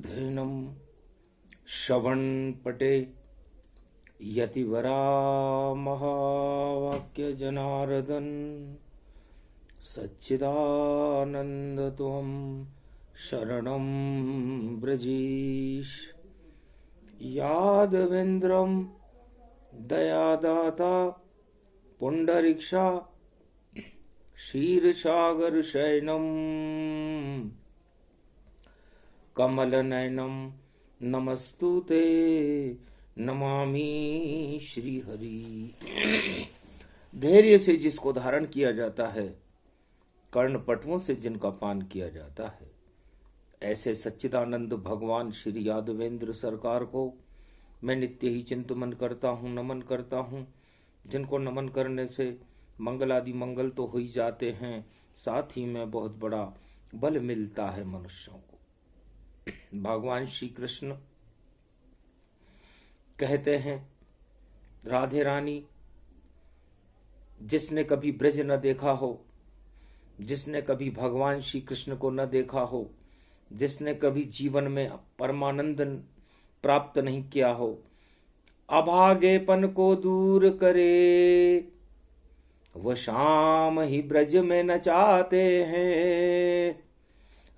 अध्ययनम श्रवणपटे यतिवरा महावाक्य जनार्दन सच्चिदानंद त्वं शरणं ब्रजीश यादवेन्द्रं दयादाता पुंडरीक्षा क्षीरसागर शयनम कमलनयनम नमस्तुते नमामि श्रीहरि। धैर्य से जिसको धारण किया जाता है, कर्णपटुओं से जिनका पान किया जाता है, ऐसे सच्चिदानंद भगवान श्री यादवेंद्र सरकार को मैं नित्य ही चिंतन करता हूँ, नमन करता हूँ। जिनको नमन करने से मंगल आदि मंगल तो हो ही जाते हैं, साथ ही में बहुत बड़ा बल मिलता है मनुष्यों को। भगवान श्री कृष्ण कहते हैं, राधे रानी, जिसने कभी ब्रज न देखा हो, जिसने कभी भगवान श्री कृष्ण को न देखा हो, जिसने कभी जीवन में परमानंद प्राप्त नहीं किया हो, अभागेपन को दूर करे, वह शाम ही ब्रज में नचाते हैं।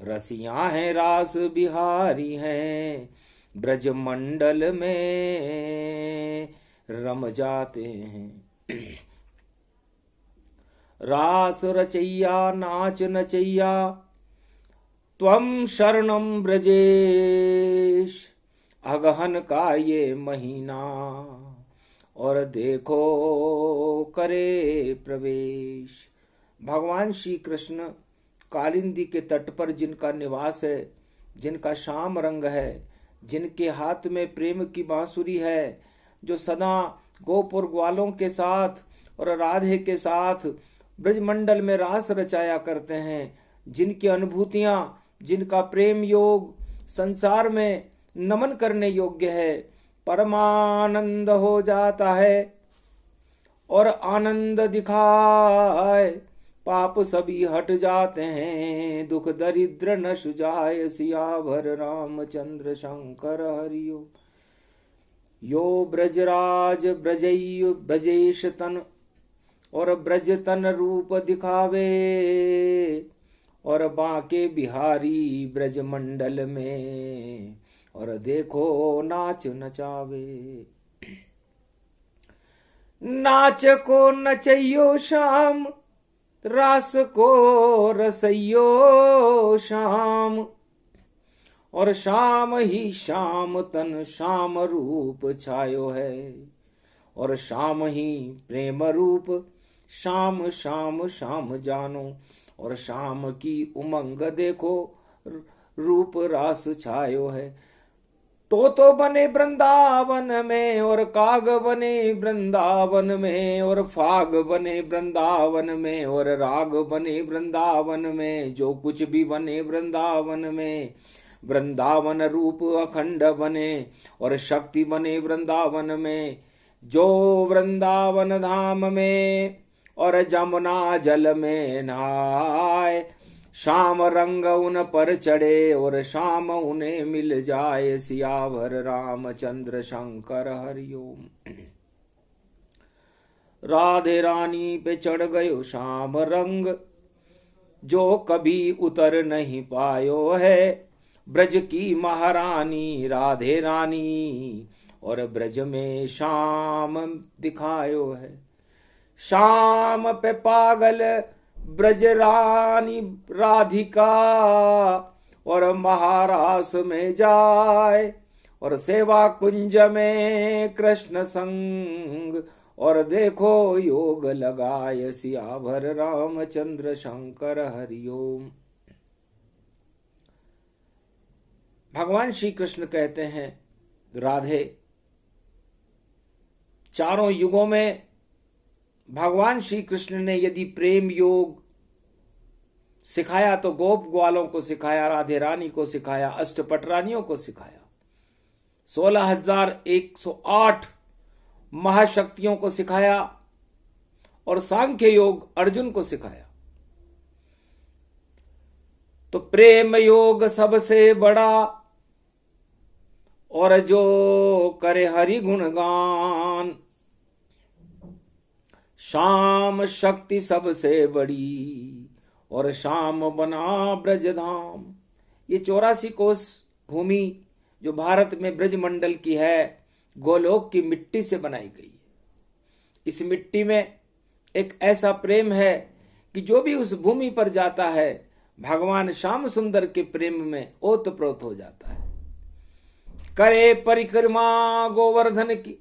रसिया हैं रास बिहारी हैं, ब्रज मंडल में रम जाते हैं। रास रचैया नाच नचैया त्वं शरणं ब्रजेश, अगहन का ये महीना और देखो करे प्रवेश। भगवान श्री कृष्ण कालिंदी के तट पर जिनका निवास है, जिनका श्याम रंग है, जिनके हाथ में प्रेम की बांसुरी है, जो सदा गोपुर ग्वालों के साथ और राधे के साथ ब्रजमंडल में रास रचाया करते हैं, जिनकी अनुभूतियां, जिनका प्रेम योग संसार में नमन करने योग्य है, परमानंद हो जाता है और आनंद दिखाए, पाप सभी हट जाते हैं, दुख दरिद्र नश जाए, सियावर रामचंद्र शंकर हरिओ। यो ब्रजराज ब्रजयु ब्रजेश तन और ब्रज तन रूप दिखावे, और बांके बिहारी ब्रज मंडल में और देखो नाच नचावे। नाच को नचैयो शाम, रास को रसैयो शाम, और शाम ही शाम तन शाम रूप छायो है, और शाम ही प्रेम रूप शाम शाम शाम जानो, और शाम की उमंग देखो रूप रास छायो है। तो बने वृंदावन में और काग बने वृंदावन में, और फाग बने वृंदावन में और राग बने वृंदावन में, जो कुछ भी बने वृंदावन में, वृंदावन रूप अखंड बने और शक्ति बने वृंदावन में। जो वृंदावन धाम में और जमुना जल में नहाए, शाम रंग उन पर चढ़े और शाम उन्हें मिल जाए, सियावर रामचंद्र शंकर हरिओम। राधे रानी पे चढ़ गयो शाम रंग, जो कभी उतर नहीं पायो है, ब्रज की महारानी राधे रानी और ब्रज में शाम दिखायो है। शाम पे पागल ब्रज रानी राधिका और महारास में जाए, और सेवा कुंज में कृष्ण संग और देखो योग लगाए, सियावर रामचंद्र शंकर हरिओम। भगवान श्री कृष्ण कहते हैं, राधे, चारों युगों में भगवान श्री कृष्ण ने यदि प्रेम योग सिखाया तो गोप ग्वालों को सिखाया, राधे रानी को सिखाया, अष्टपट रानियों को सिखाया, 16,108 महाशक्तियों को सिखाया, और सांख्य योग अर्जुन को सिखाया। तो प्रेम योग सबसे बड़ा और जो करे हरि गुणगान। शाम शक्ति सबसे बड़ी और शाम बना ब्रजधाम। ये 84 कोस भूमि जो भारत में ब्रजमंडल की है, गोलोक की मिट्टी से बनाई गई है। इस मिट्टी में एक ऐसा प्रेम है कि जो भी उस भूमि पर जाता है भगवान श्याम सुंदर के प्रेम में ओतप्रोत हो जाता है। करे परिक्रमा गोवर्धन की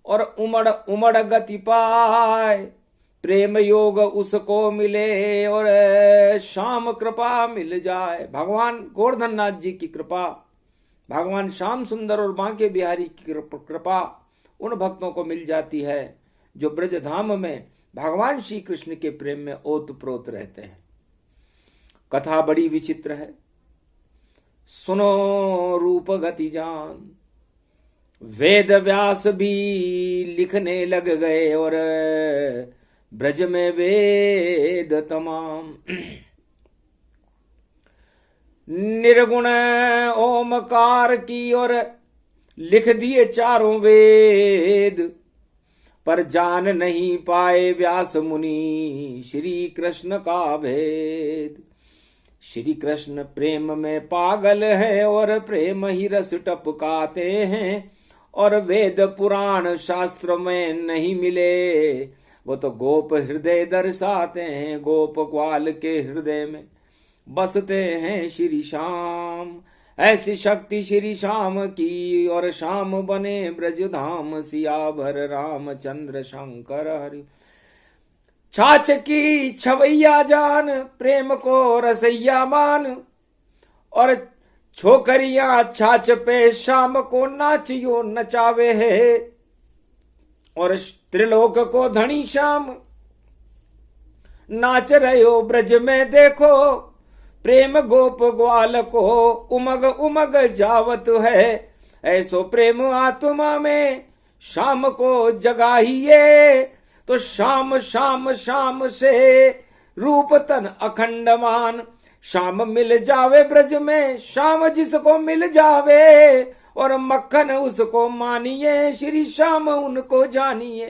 और उमड़ उमड़ गति पाए, प्रेम योग उसको मिले और श्याम कृपा मिल जाए। भगवान गोवर्धन नाथ जी की कृपा, भगवान श्याम सुंदर और बांके बिहारी की कृपा उन भक्तों को मिल जाती है जो ब्रज धाम में भगवान श्री कृष्ण के प्रेम में ओतप्रोत रहते हैं। कथा बड़ी विचित्र है, सुनो रूप गति जान। वेद व्यास भी लिखने लग गए और ब्रज में वेद तमाम। निर्गुण ओमकार की और लिख दिए चारों वेद, पर जान नहीं पाए व्यास मुनि श्री कृष्ण का भेद। श्री कृष्ण प्रेम में पागल है और प्रेम ही रस टपकाते हैं, और वेद पुराण शास्त्र में नहीं मिले वो तो गोप हृदय दर्शाते हैं। गोप ग्वाल के हृदय में बसते हैं श्री श्याम। ऐसी शक्ति श्री श्याम की और श्याम बने ब्रज धाम। सियावर रामचंद्र शंकर हरि। छाछ की छवैया जान, प्रेम को रसैया मान, और छोकरियां छाछ पे शाम को नाचियो नचावे है, और त्रिलोक को धनी श्याम नाच रहे ब्रज में देखो। प्रेम गोप ग्वाल को उमग उमग जावत है, ऐसो प्रेम आत्मा में शाम को जगाइए। तो शाम शाम शाम से रूप तन अखंडमान, शाम मिल जावे ब्रज में शाम जिसको मिल जावे, और मक्खन उसको मानिए श्री श्याम उनको जानिए।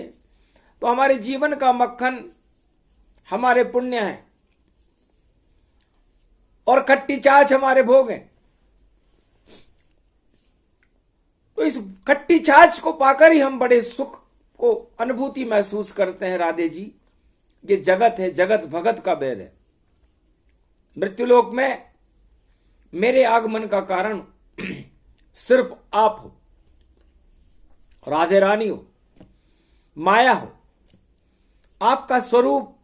तो हमारे जीवन का मक्खन हमारे पुण्य है और खट्टी छाछ हमारे भोग हैं। तो इस खट्टी छाछ को पाकर ही हम बड़े सुख को अनुभूति महसूस करते हैं। राधे जी, ये जगत है, जगत भगत का बैल है। मृत्युलोक में मेरे आगमन का कारण सिर्फ आप हो, राधे रानी हो, माया हो। आपका स्वरूप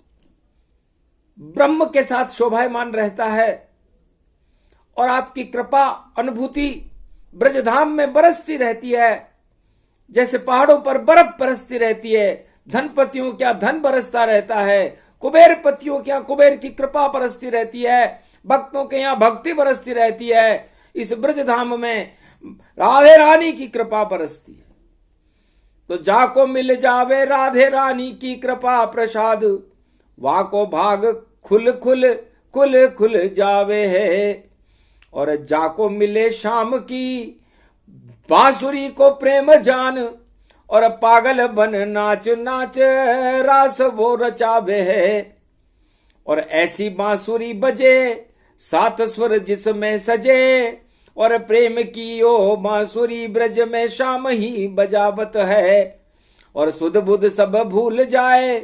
ब्रह्म के साथ शोभायमान रहता है और आपकी कृपा अनुभूति ब्रजधाम में बरसती रहती है, जैसे पहाड़ों पर बर्फ बरसती रहती है। धनपतियों क्या धन बरसता रहता है, कुबेर पतियों क्या कुबेर की कृपा बरसती रहती है, भक्तों के यहाँ भक्ति बरसती रहती है। इस ब्रजधाम में राधे रानी की कृपा बरसती है। तो जाको मिल जावे राधे रानी की कृपा प्रसाद, वाको भाग खुल खुल खुल खुल जावे है। और जाको मिले शाम की बांसुरी को प्रेम जान, और पागल बन नाच नाच रास वो रचावे है। और ऐसी बांसुरी बजे सात स्वर जिसमें सजे, और प्रेम की ओ बांसुरी ब्रज में शाम ही बजावत है। और सुध बुध सब भूल जाए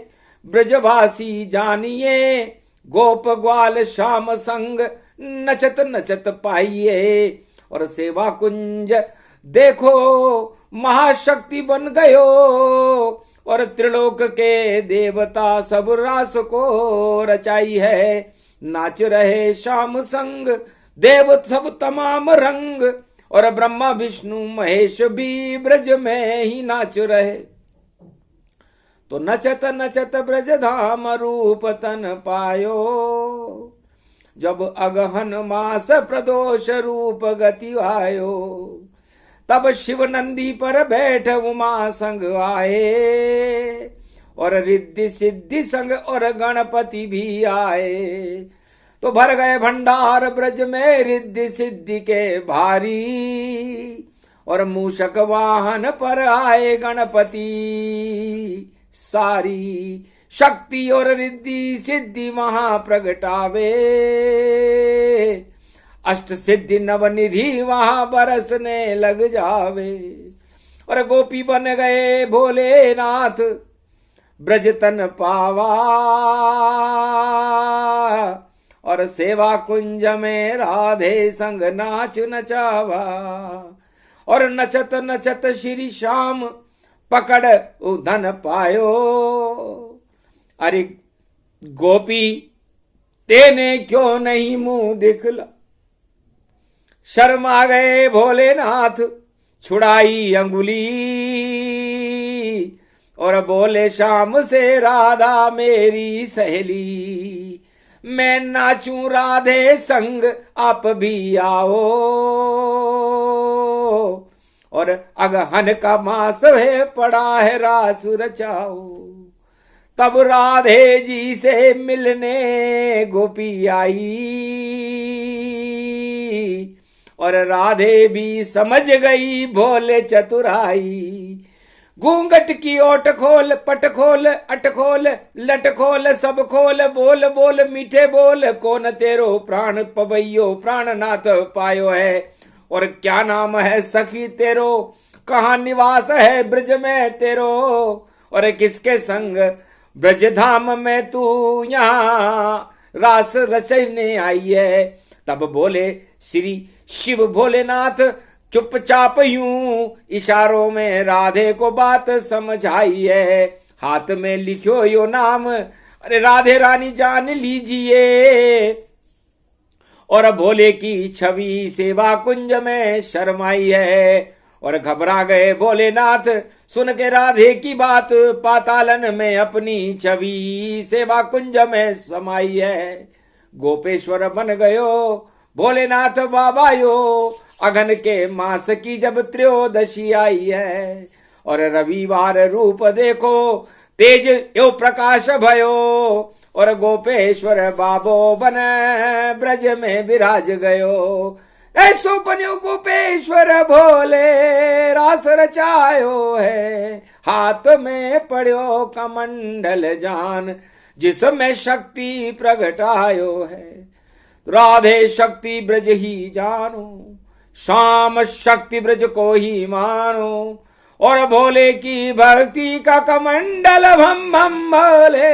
ब्रजवासी जानिए, गोप ग्वाल श्याम संग नचत नचत पाइए। और सेवा कुंज देखो महाशक्ति बन गयो, और त्रिलोक के देवता सब रास को रचाई है। नाच रहे श्याम संग देव सब तमाम रंग, और ब्रह्मा विष्णु महेश भी ब्रज में ही नाच रहे। तो नचत नचत ब्रज धाम रूप तन पायो, जब अगहन मास प्रदोष रूप गति आयो। तब शिव नंदी पर बैठ उमा संग आए, और रिद्धि सिद्धि संग और गणपति भी आए। तो भर गए भंडार ब्रज में रिद्धि सिद्धि के भारी, और मूषक वाहन पर आए गणपति। सारी शक्ति और रिद्धि सिद्धि वहां प्रगटावे। अष्ट सिद्धि नवनिधि वहां बरसने लग जावे। और गोपी बन गए भोलेनाथ ब्रज तन पावा। और सेवा कुंज में राधे संग नाच नचावा। और नचत नचत श्री श्याम पकड़ धन पायो। अरे गोपी तेने क्यों नहीं मुंह दिखला। शर्मा गए भोलेनाथ छुड़ाई अंगुली। और बोले श्याम से राधा मेरी सहेली। मैं नाचूं राधे संग आप भी आओ। और अगहन का मास है पड़ा है रास रचाओ। तब राधे जी से मिलने गोपी आई। और राधे भी समझ गई भोले चतुराई। घूंघट की ओट खोल पट खोल अट खोल लट खोल सब खोल। बोल बोल मीठे बोल कौन तेरो प्राण पवैयो प्राणनाथ पायो है। और क्या नाम है सखी तेरो कहाँ निवास है ब्रज में तेरो। और किसके संग ब्रज धाम में तू यहाँ रास रचने आई है। तब बोले श्री शिव भोलेनाथ चुपचाप यूं इशारों में राधे को बात समझाई है। हाथ में लिखो यो नाम अरे राधे रानी जान लीजिए। और भोले की छवि सेवा कुंज में शर्माई है। और घबरा गए भोलेनाथ सुन के राधे की बात। पातालन में अपनी छवि सेवा कुंज में समाई है। गोपेश्वर बन गयो भोलेनाथ बाबा यो। अगन के मास की जब त्रयोदशी आई है। और रविवार रूप देखो तेज यो प्रकाश भयो। और गोपेश्वर बाबो बन ब्रज में विराज गयो। ऐसो बन्यो गोपेश्वर भोले रास रचायो है। हाथ में पड़ो कमंडल जान जिसमें शक्ति प्रगटायो है। राधे शक्ति ब्रज ही जानो श्याम शक्ति ब्रज को ही मानो। और भोले की भक्ति का कमंडल भम भम भोले।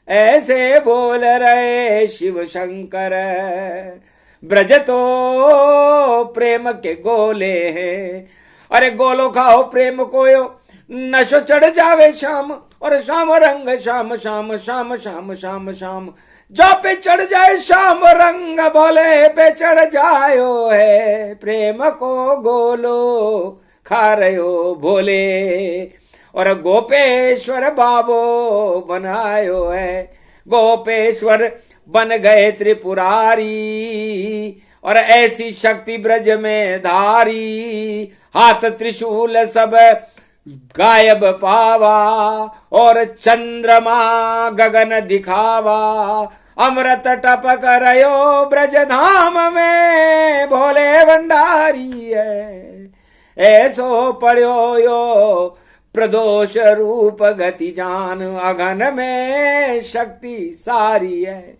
ऐसे बोल रहे शिव शंकर ब्रज तो प्रेम के गोले हैं। अरे गोलो खाओ प्रेम को यो नशो चढ़ जावे शाम। और शाम रंग शाम शाम शाम शाम शाम शाम जो पे चढ़ जाए शाम रंग भोले पे चढ़ जायो है। प्रेम को गोलो खा रहे भोले। और गोपेश्वर बाबो बनायो है। गोपेश्वर बन गए त्रिपुरारी। और ऐसी शक्ति ब्रज में धारी। हाथ त्रिशूल सब गायब पावा। और चंद्रमा गगन दिखावा। अमृत टपक रयो ब्रज धाम में भोले भंडारी है। ऐसो पढ़ो यो प्रदोष रूप गति जान। अगन में शक्ति सारी है।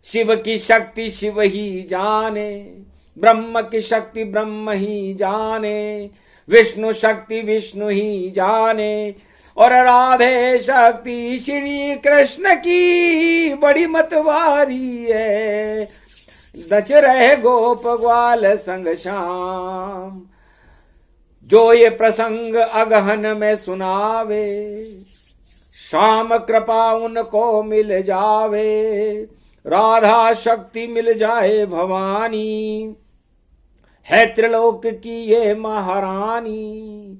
शिव की शक्ति शिव ही जाने। ब्रह्म की शक्ति ब्रह्म ही जाने। विष्णु शक्ति विष्णु ही जाने। और राधे शक्ति श्री कृष्ण की बड़ी मतवारी है। नच रहे गोप ग्वाल संग श्याम। जो ये प्रसंग अगहन में सुनावे श्याम कृपा उनको मिल जावे। राधा शक्ति मिल जाए भवानी। है त्रिलोक की ये महारानी।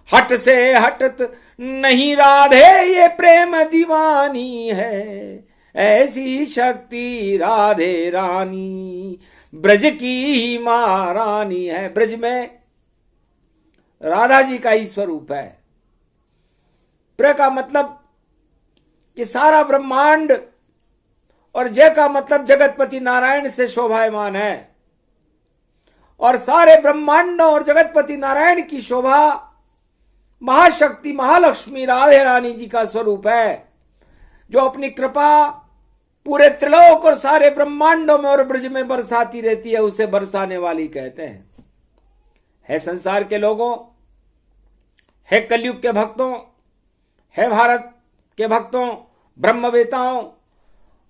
हट से हटत नहीं राधे ये प्रेम दीवानी है। ऐसी शक्ति राधे रानी ब्रज की ही महारानी है। ब्रज में राधा जी का ही स्वरूप है। प्र का मतलब कि सारा ब्रह्मांड और जय का मतलब जगतपति नारायण से शोभायमान है। और सारे ब्रह्मांडों और जगतपति नारायण की शोभा महाशक्ति महालक्ष्मी राधे रानी जी का स्वरूप है, जो अपनी कृपा पूरे त्रिलोक और सारे ब्रह्मांडों में और ब्रज में बरसाती रहती है, उसे बरसाने वाली कहते हैं। है संसार के लोगों, है कलयुग के भक्तों, है भारत के भक्तों, ब्रह्मवेताओं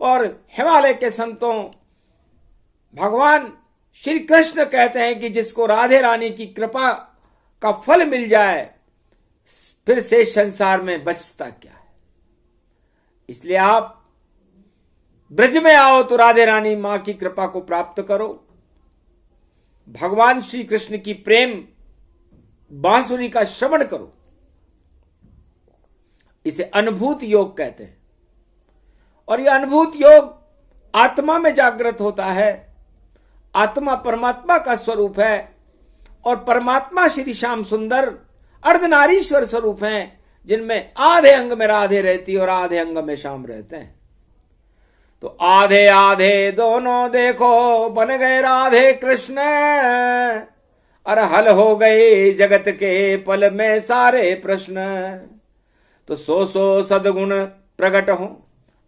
और हिमालय के संतों, भगवान श्री कृष्ण कहते हैं कि जिसको राधे रानी की कृपा का फल मिल जाए, फिर से संसार में बचता क्या है। इसलिए आप ब्रज में आओ तो राधे रानी मां की कृपा को प्राप्त करो। भगवान श्री कृष्ण की प्रेम बांसुरी का श्रवण करो। इसे अनुभूत योग कहते हैं। और यह अनुभूत योग आत्मा में जागृत होता है। आत्मा परमात्मा का स्वरूप है और परमात्मा श्री श्याम सुंदर अर्धनारीश्वर स्वरूप हैं, जिनमें आधे अंग में राधे रहती और आधे अंग में श्याम रहते हैं। तो आधे आधे दोनों देखो बन गए राधे कृष्ण, और हल हो गए जगत के पल में सारे प्रश्न। तो सो सदगुण प्रकट हो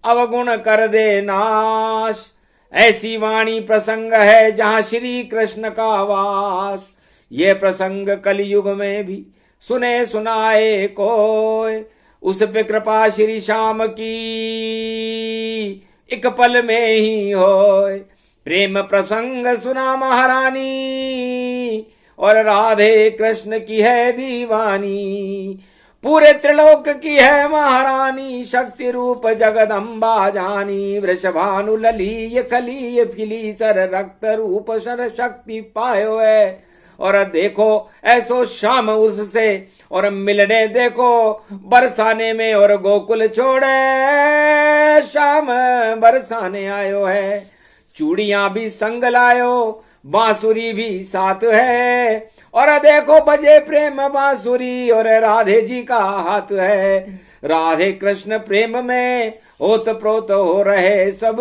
अवगुण कर दे नाश, ऐसी वाणी प्रसंग है जहां श्री कृष्ण का वास। ये प्रसंग कलयुग में भी सुने सुनाए कोय, उस पे कृपा श्री श्याम की एक पल में ही होय। प्रेम प्रसंग सुना महारानी और राधे कृष्ण की है दीवानी। पूरे त्रिलोक की है महारानी, शक्ति रूप जगदम्बा जानी। वृषभानु ललीय खलीय फिली सर रक्त रूप सर शक्ति पायो है। और देखो ऐसो शाम उससे और मिलने देखो बरसाने में, और गोकुल छोड़े शाम बरसाने आयो है। चूड़ियां भी संग लायो, बांसुरी भी साथ है, और देखो बजे प्रेम बांसुरी और राधे जी का हाथ है। राधे कृष्ण प्रेम में ओत प्रोत हो रहे सब,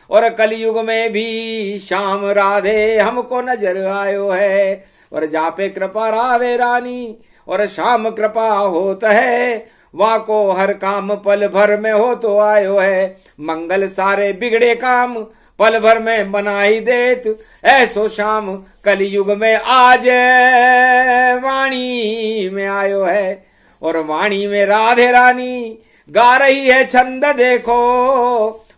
और कलयुग में भी श्याम राधे हमको नजर आयो है। और जा पे कृपा राधे रानी और श्याम कृपा होत है, वहां को हर काम पल भर में हो तो आयो है। मंगल सारे बिगड़े काम पल भर में बनाई देत, ऐसो श्याम कलयुग में आज वाणी में आयो है। और वाणी में राधे रानी गा रही है छंद देखो,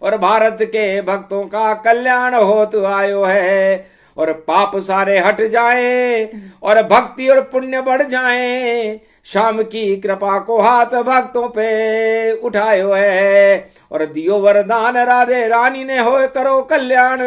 और भारत के भक्तों का कल्याण हो तो आयो है। और पाप सारे हट जाए और भक्ति और पुण्य बढ़ जाए, श्याम की कृपा को हाथ भक्तों पे उठायो है। और दियो वरदान राधे रानी ने हो करो कल्याण,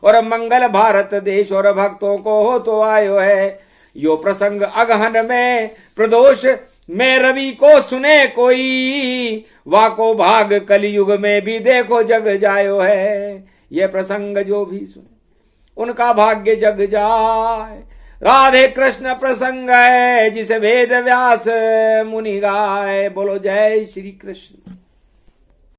और मंगल भारत देश और भक्तों को हो तो आयो है। यो प्रसंग अगहन में प्रदोष में रवि को सुने कोई, वाको भाग कलयुग में भी देखो जग जायो है। ये प्रसंग जो भी सुने उनका भाग्य जग जाए। राधे कृष्ण प्रसंग है जिसे वेद व्यास मुनि गाए। बोलो जय श्री कृष्ण।